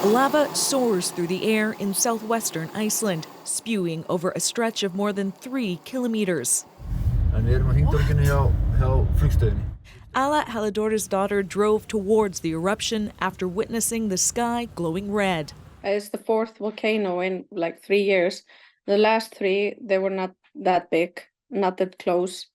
Lava soars through the air in southwestern Iceland, spewing over a stretch of more than 3 kilometers. Ala Halldórs's daughter drove towards the eruption after witnessing the sky glowing red. It's the fourth volcano in like 3 years. The last three, they were not that big, not that close.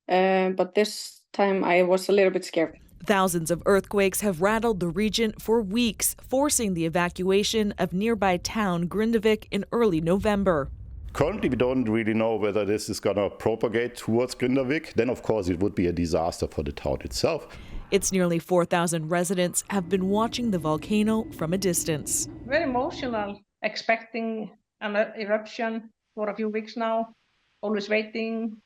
But this time I was a little bit scared. Thousands of earthquakes have rattled the region for weeks, forcing the evacuation of nearby town Grindavik in early November. Currently, we don't really know whether this is going to propagate towards Grindavik. Then, of course, it would be a disaster for the town itself. Its nearly 4,000 residents have been watching the volcano from a distance. Very emotional, expecting an eruption for a few weeks now, always waiting,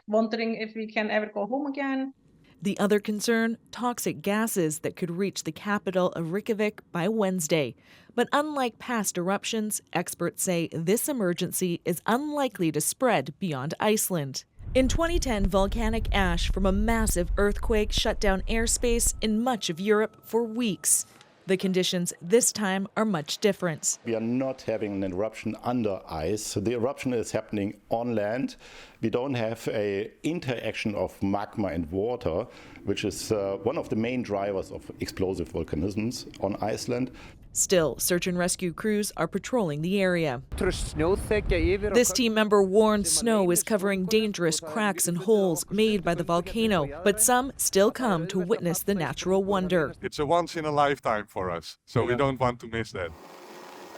wondering if we can ever go home again. The other concern, toxic gases that could reach the capital of Reykjavik by Wednesday. But unlike past eruptions, experts say this emergency is unlikely to spread beyond Iceland. In 2010, volcanic ash from a massive earthquake shut down airspace in much of Europe for weeks. The conditions this time are much different. We are not having an eruption under ice. The eruption is happening on land. We don't have an interaction of magma and water, which is one of the main drivers of explosive volcanisms on Iceland. Still, search and rescue crews are patrolling the area. This team member warns snow is covering dangerous cracks and holes made by the volcano, but some still come to witness the natural wonder. It's a once in a lifetime for us, so we don't want to miss that.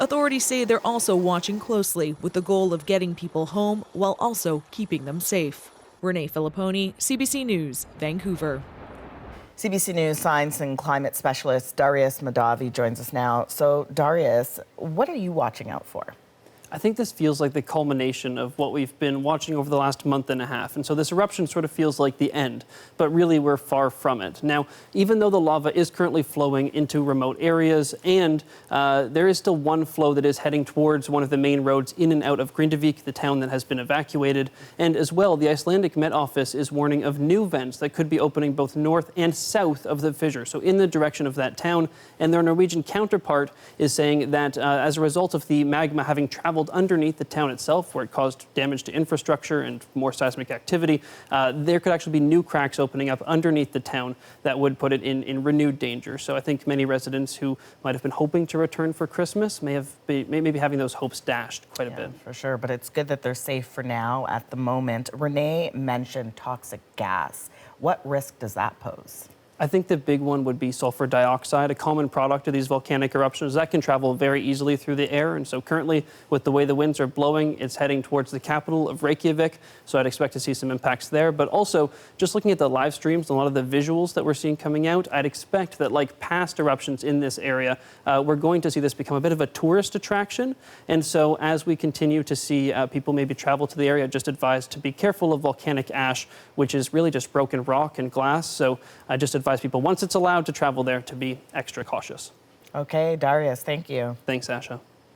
Authorities say they're also watching closely with the goal of getting people home while also keeping them safe. Renee Filipponi, CBC News, Vancouver. CBC News science and climate specialist Darius Madavi joins us now. So, Darius, what are you watching out for? I think this feels like the culmination of what we've been watching over the last month and a half. And so this eruption sort of feels like the end, but really we're far from it. Now, even though the lava is currently flowing into remote areas and there is still one flow that is heading towards one of the main roads in and out of Grindavik, the town that has been evacuated. And as well, the Icelandic Met Office is warning of new vents that could be opening both north and south of the fissure, so in the direction of that town. And their Norwegian counterpart is saying that as a result of the magma having traveled underneath the town itself, where it caused damage to infrastructure and more seismic activity, there could actually be new cracks opening up underneath the town that would put it in renewed danger. So I think many residents who might have been hoping to return for Christmas may be having those hopes dashed quite a bit. For sure, but it's good that they're safe for now at the moment. Renee mentioned toxic gas. What risk does that pose? I think the big one would be sulfur dioxide, a common product of these volcanic eruptions that can travel very easily through the air. And so currently, with the way the winds are blowing, it's heading towards the capital of Reykjavik. So I'd expect to see some impacts there. But also, just looking at the live streams, a lot of the visuals that we're seeing coming out, I'd expect that like past eruptions in this area, we're going to see this become a bit of a tourist attraction. And so as we continue to see people maybe travel to the area, just advised to be careful of volcanic ash, which is really just broken rock and glass. So I just advise people, once it's allowed to travel there, to be extra cautious. Okay, Darius, thank you. Thanks, Asha.